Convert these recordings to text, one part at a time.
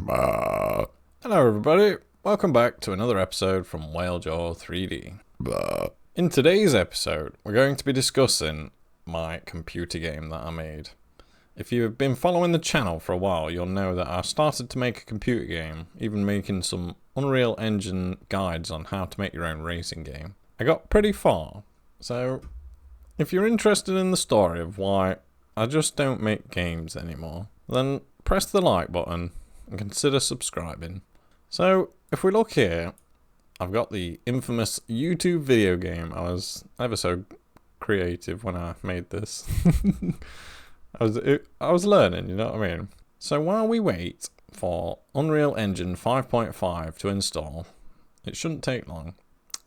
Hello everybody, welcome back to another episode from Whalejaw 3D. In today's episode, we're going to be discussing my computer game that I made. If you've been following the channel for a while, you'll know that I started to make a computer game, even making some Unreal Engine guides on how to make your own racing game. I got pretty far, so if you're interested in the story of why I just don't make games anymore, then press the like button and consider subscribing. So, if we look here, I've got the infamous YouTube video game. I was ever so creative when I made this. I was learning, you know what I mean? So while we wait for Unreal Engine 5.5 to install, it shouldn't take long,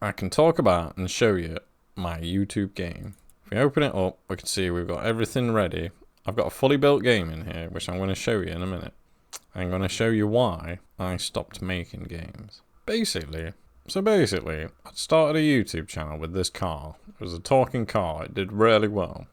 I can talk about and show you my YouTube game. If we open it up, we can see we've got everything ready. I've got a fully built game in here, which I'm going to show you in a minute. I'm going to show you why I stopped making games. Basically, I started a YouTube channel with this car. It was a talking car. It did really well.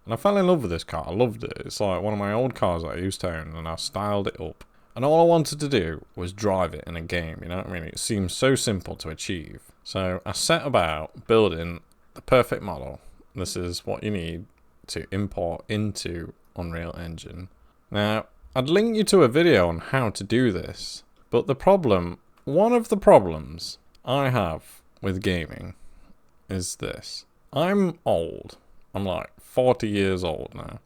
And I fell in love with this car. I loved it. It's like one of my old cars that I used to own, and I styled it up. And all I wanted to do was drive it in a game, you know what I mean? It seemed so simple to achieve. So I set about building the perfect model. This is what you need to import into Unreal Engine. Now, I'd link you to a video on how to do this, but one of the problems I have with gaming is this. I'm old. I'm like 40 years old now.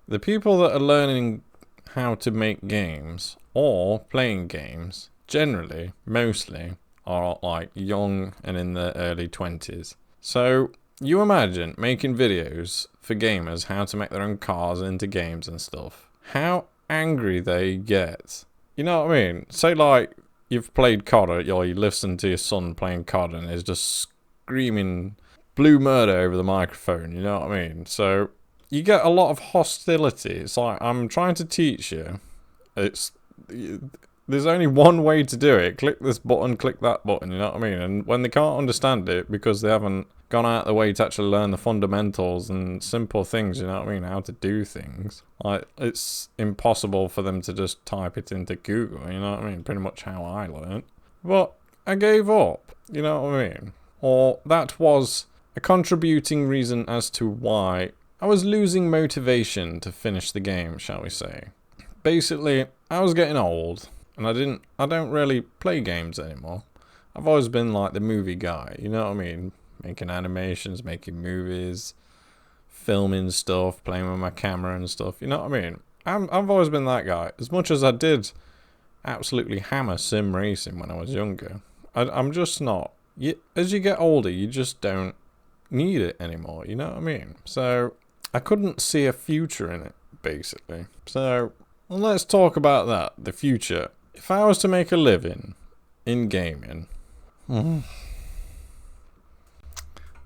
The people that are learning how to make games or playing games, generally, mostly, are like young and in their early 20s. So, you imagine making videos for gamers how to make their own cars into games and stuff. How angry they get. You know what I mean? Say like you've played COD or you listen to your son playing COD and he's just screaming blue murder over the microphone, you know what I mean? So you get a lot of hostility. It's like, I'm trying to teach you. There's only one way to do it. Click this button, click that button, you know what I mean? And when they can't understand it because they haven't gone out of the way to actually learn the fundamentals and simple things, you know what I mean, how to do things, like, it's impossible for them to just type it into Google, you know what I mean, pretty much how I learned. But I gave up, you know what I mean? Or that was a contributing reason as to why I was losing motivation to finish the game, shall we say. Basically, I was getting old, and I don't really play games anymore. I've always been like the movie guy, you know what I mean? Making animations, making movies, filming stuff, playing with my camera and stuff. You know what I mean? I've always been that guy. As much as I did absolutely hammer sim racing when I was younger, I'm just not. As you get older, you just don't need it anymore. You know what I mean? So I couldn't see a future in it, basically. So let's talk about that, the future. If I was to make a living in gaming...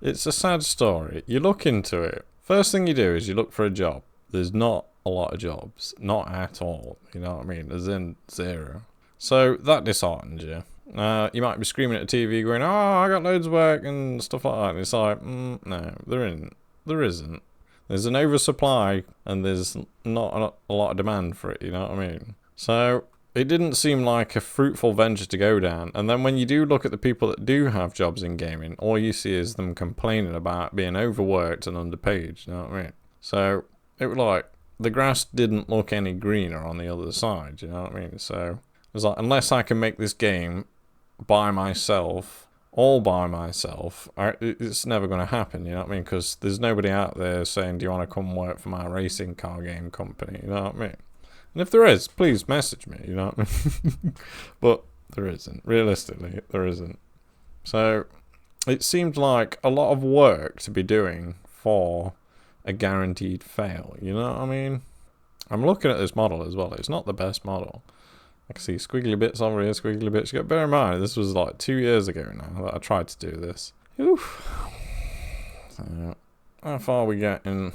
It's a sad story. You look into it. First thing you do is you look for a job. There's not a lot of jobs. Not at all. You know what I mean? There's in zero. So that disheartens you. You might be screaming at the TV going, oh, I got loads of work and stuff like that. And it's like, no, there isn't. There's an oversupply and there's not a lot of demand for it. You know what I mean? So it didn't seem like a fruitful venture to go down. And then when you do look at the people that do have jobs in gaming, all you see is them complaining about being overworked and underpaid, you know what I mean? So it was like, the grass didn't look any greener on the other side, you know what I mean? So it was like, unless I can make this game by myself, all by myself, it's never going to happen, you know what I mean? Because there's nobody out there saying, do you want to come work for my racing car game company, you know what I mean? And if there is, please message me, you know what I mean? But there isn't. Realistically, there isn't. So it seemed like a lot of work to be doing for a guaranteed fail, you know what I mean? I'm looking at this model as well. It's not the best model. I can see squiggly bits over here, squiggly bits. You got to bear in mind, this was like 2 years ago now that I tried to do this. Oof. So, how far are we getting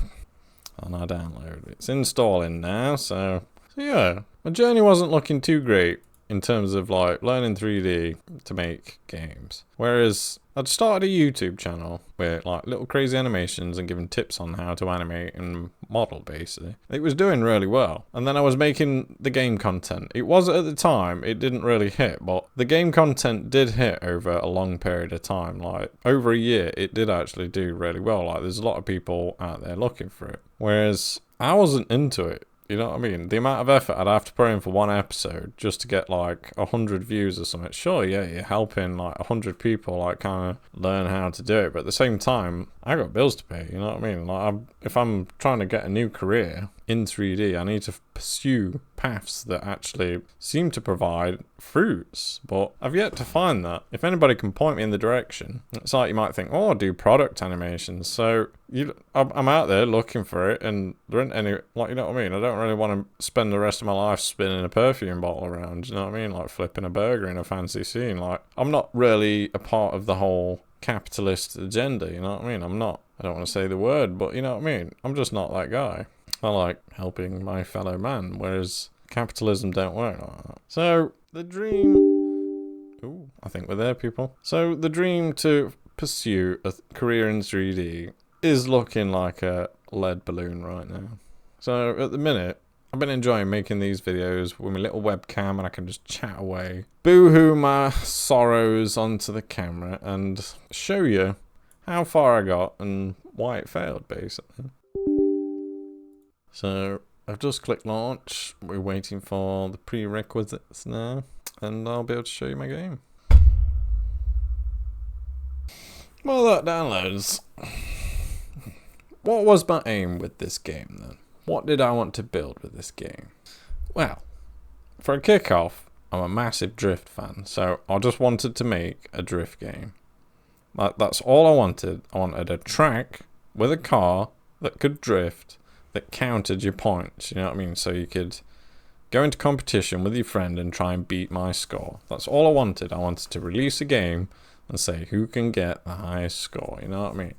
on our download? It's installing now, so yeah, my journey wasn't looking too great in terms of like learning 3D to make games. Whereas I'd started a YouTube channel with like little crazy animations and giving tips on how to animate and model basically. It was doing really well. And then I was making the game content. It was at the time, it didn't really hit, but the game content did hit over a long period of time. Like over a year, it did actually do really well. Like there's a lot of people out there looking for it. Whereas I wasn't into it. You know what I mean? The amount of effort I'd have to put in for one episode just to get like 100 views or something. Sure, yeah, you're helping like 100 people like kind of learn how to do it. But at the same time, I got bills to pay. You know what I mean? Like if I'm trying to get a new career in 3D, I need to pursue paths that actually seem to provide fruits. But I've yet to find that. If anybody can point me in the direction, it's like you might think, oh, I'll do product animations. So I'm out there looking for it, and there isn't any, like, you know what I mean? I don't really want to spend the rest of my life spinning a perfume bottle around, you know what I mean? Like flipping a burger in a fancy scene. Like, I'm not really a part of the whole capitalist agenda, you know what I mean? I don't want to say the word, but you know what I mean? I'm just not that guy. I like helping my fellow man, whereas capitalism don't work like that. So the dream, I think we're there, people. So the dream to pursue a career in 3D is looking like a lead balloon right now. So at the minute, I've been enjoying making these videos with my little webcam, and I can just chat away, boo-hoo my sorrows onto the camera and show you how far I got and why it failed, basically. So I've just clicked launch. We're waiting for the prerequisites now, and I'll be able to show you my game. Well, that downloads. What was my aim with this game then? What did I want to build with this game? Well, for a kickoff, I'm a massive drift fan, so I just wanted to make a drift game. That's all I wanted. I wanted a track with a car that could drift, that counted your points, you know what I mean? So you could go into competition with your friend and try and beat my score. That's all I wanted. I wanted to release a game and say who can get the highest score, you know what I mean?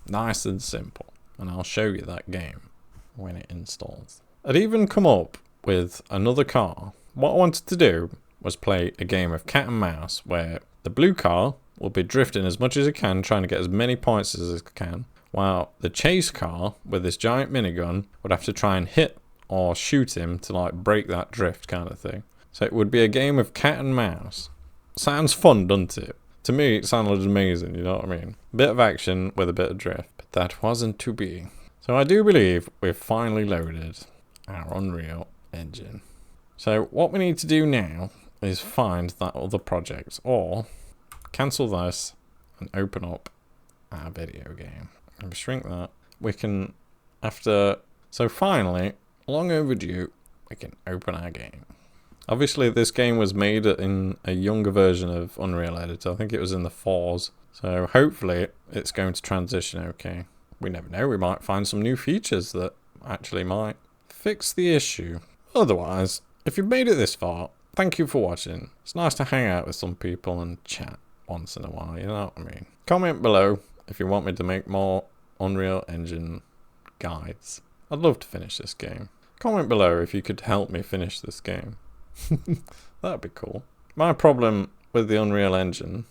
Nice and simple. And I'll show you that game when it installs. I'd even come up with another car. What I wanted to do was play a game of cat and mouse where the blue car will be drifting as much as it can, trying to get as many points as it can, while the chase car with this giant minigun would have to try and hit or shoot him to like break that drift kind of thing. So it would be a game of cat and mouse. Sounds fun, doesn't it? To me, it sounded amazing, you know what I mean? Bit of action with a bit of drift, but that wasn't to be. So I do believe we've finally loaded our Unreal Engine. So what we need to do now is find that other project, or cancel this and open up our video game. If we shrink that, we can, so finally, long overdue, we can open our game. Obviously, this game was made in a younger version of Unreal Editor. I think it was in the 4s. So hopefully, it's going to transition okay. We never know, we might find some new features that actually might fix the issue. Otherwise, if you've made it this far, thank you for watching. It's nice to hang out with some people and chat once in a while, you know what I mean? Comment below if you want me to make more Unreal Engine guides. I'd love to finish this game. Comment below if you could help me finish this game. That'd be cool. My problem with the Unreal Engine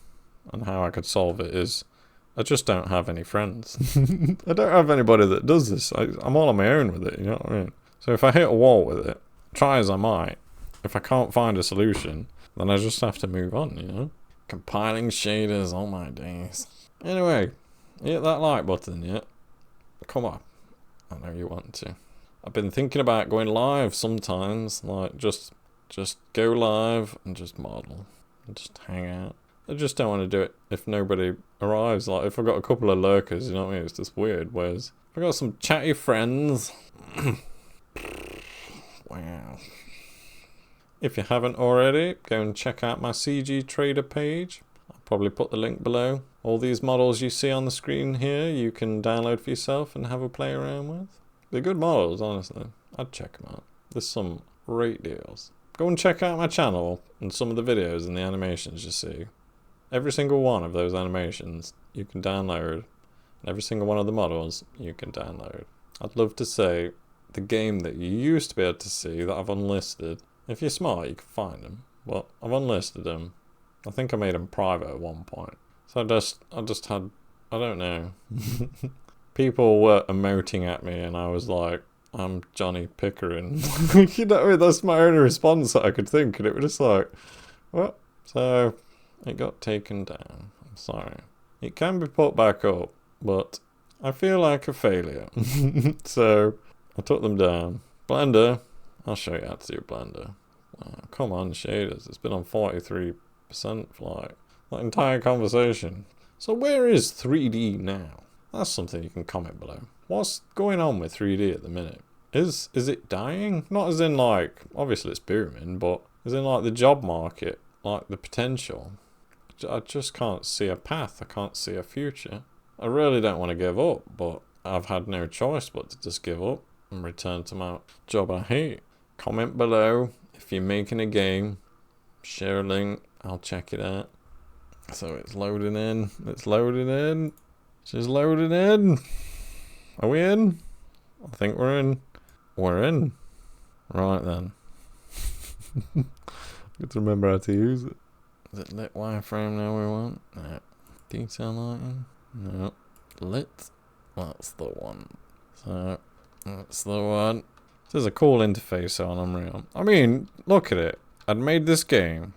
and how I could solve it is I just don't have any friends. I don't have anybody that does this. I'm all on my own with it, you know what I mean? So if I hit a wall with it, try as I might, if I can't find a solution, then I just have to move on, you know? Compiling shaders, oh my days. Anyway, hit that like button yet? Come on. I know you want to. I've been thinking about going live sometimes, like just go live and just model and just hang out. I just don't want to do it if nobody arrives. Like if I've got a couple of lurkers, you know what I mean? It's just weird. Whereas if I've got some chatty friends. Wow. If you haven't already, go and check out my CG Trader page. I'll probably put the link below. All these models you see on the screen here, you can download for yourself and have a play around with. They're good models, honestly. I'd check them out. There's some great deals. Go and check out my channel and some of the videos and the animations you see. Every single one of those animations you can download. And every single one of the models you can download. I'd love to say the game that you used to be able to see that I've unlisted. If you're smart, you can find them. but I've unlisted them. I think I made them private at one point. So I just had, I don't know. People were emoting at me and I was like, I'm Johnny Pickering. You know what I mean? That's my only response that I could think. And it was just like, what? So it got taken down. I'm sorry. It can be put back up, but I feel like a failure. So I took them down. Blender. I'll show you how to do Blender. Come on, shaders. It's been on 43% for like that entire conversation. So where is 3D now? That's something you can comment below. What's going on with 3D at the minute? Is it dying? Not as in like, obviously it's booming, but as in like the job market, like the potential. I just can't see a path. I can't see a future. I really don't want to give up, but I've had no choice but to just give up and return to my job I hate. Comment below if you're making a game. Share a link. I'll check it out. So it's loading in. It's loading in. She's loading in. Are we in? I think we're in. We're in. Right then. Good to remember how to use it. Is it lit wireframe now we want? No. Detail lighting? No. Lit? That's the one. So, that's the one. There's a cool interface on Unreal. I mean, look at it. I'd made this game.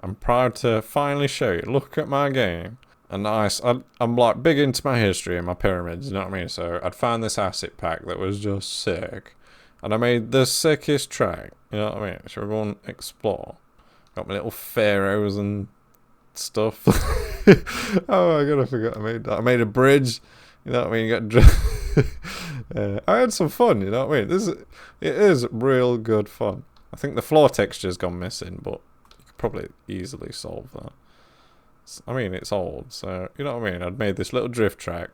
I'm proud to finally show you. Look at my game. And I'm like big into my history and my pyramids, you know what I mean? So I'd found this asset pack that was just sick. And I made the sickest track, you know what I mean? So we're going to explore. Got my little pharaohs and stuff. Oh my god, I forgot I made that. I made a bridge, you know what I mean? I had some fun, you know what I mean? It is real good fun. I think the floor texture's gone missing, but you could probably easily solve that. I mean, it's old, so, you know what I mean? I'd made this little drift track.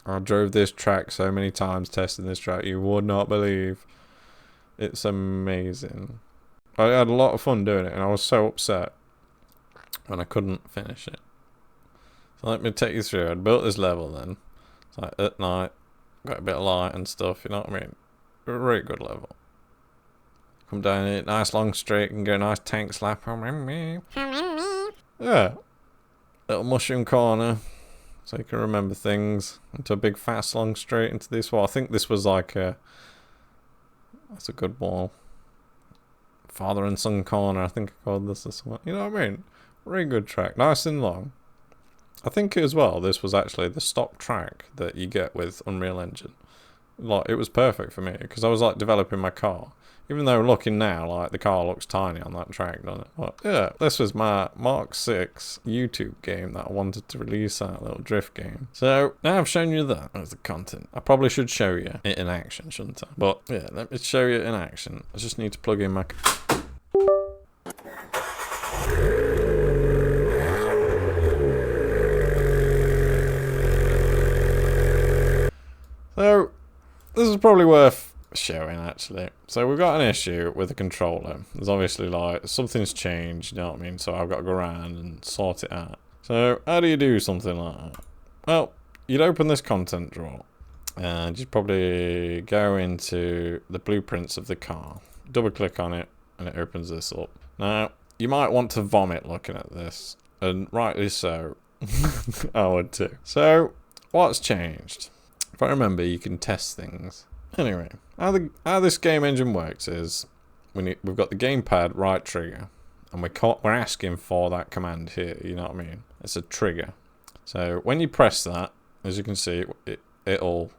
I drove this track so many times testing this track, you would not believe. It's amazing. I had a lot of fun doing it, and I was so upset when I couldn't finish it. So let me take you through. I'd built this level then. It's like at night, got a bit of light and stuff, you know what I mean? A really good level. Come down it, nice long straight, and get a nice tank slap. Yeah. Little mushroom corner. So you can remember things. Into a big fast long straight into this wall. I think this was like a... That's a good wall. Father and son corner. I think I called this one. You know what I mean? Really good track. Nice and long. I think as well, this was actually the stock track that you get with Unreal Engine. Like, it was perfect for me. Because I was like developing my car. Even though looking now, like, the car looks tiny on that track, doesn't it? But yeah, this was my Mark 6 YouTube game that I wanted to release, that little drift game. So, now I've shown you that as the content. I probably should show you it in action, shouldn't I? But yeah, let me show you it in action. I just need to plug in my... So, this is probably worth showing actually. So we've got an issue with the controller. There's obviously like something's changed, you know what I mean? So I've got to go around and sort it out. So how do you do something like that? Well, you'd open this content drawer and you'd probably go into the blueprints of the car, double click on it, and it opens this up. Now you might want to vomit looking at this, and rightly so. I would too. So what's changed? If I remember, you can test things. Anyway, how this game engine works is we've got the gamepad right trigger, and we're asking for that command here. You know what I mean? It's a trigger. So when you press that, as you can see, it'll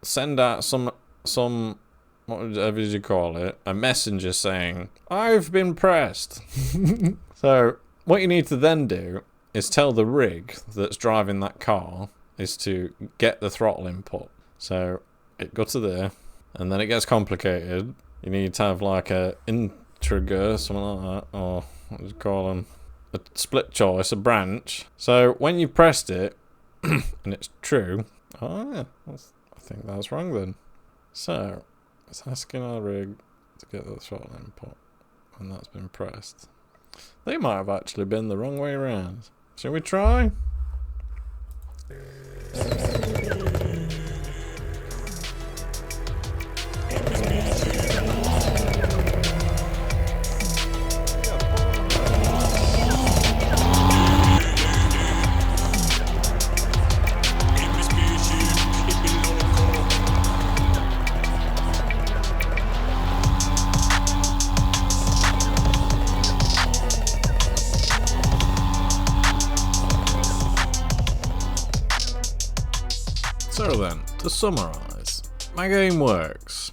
send out some whatever you call it, a messenger saying I've been pressed. So what you need to then do is tell the rig that's driving that car is to get the throttle input. So it goes to there, and then it gets complicated. You need to have like a trigger, something like that, or what do you call them? A split choice, a branch. So when you pressed it, and it's true. Oh yeah, I think that's wrong then. So it's asking our rig to get the throttle input, and that's been pressed. They might have actually been the wrong way around. Shall we try? So then, to summarise, my game works.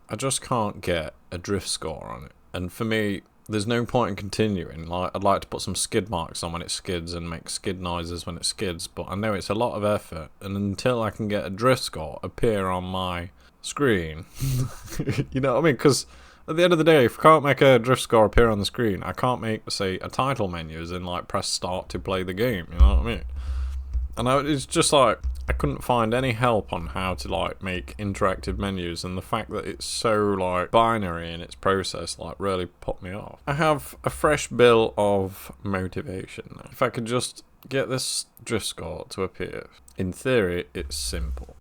I just can't get a drift score on it. And for me, there's no point in continuing. Like, I'd like to put some skid marks on when it skids and make skid noises when it skids, but I know it's a lot of effort. And until I can get a drift score appear on my screen, you know what I mean? Because at the end of the day, if I can't make a drift score appear on the screen, I can't make, say, a title menu, as in, like, press start to play the game, you know what I mean? And it's just like, I couldn't find any help on how to, like, make interactive menus, and the fact that it's so, like, binary in its process, like, really put me off. I have a fresh bill of motivation now. If I could just get this drift score to appear, in theory, it's simple.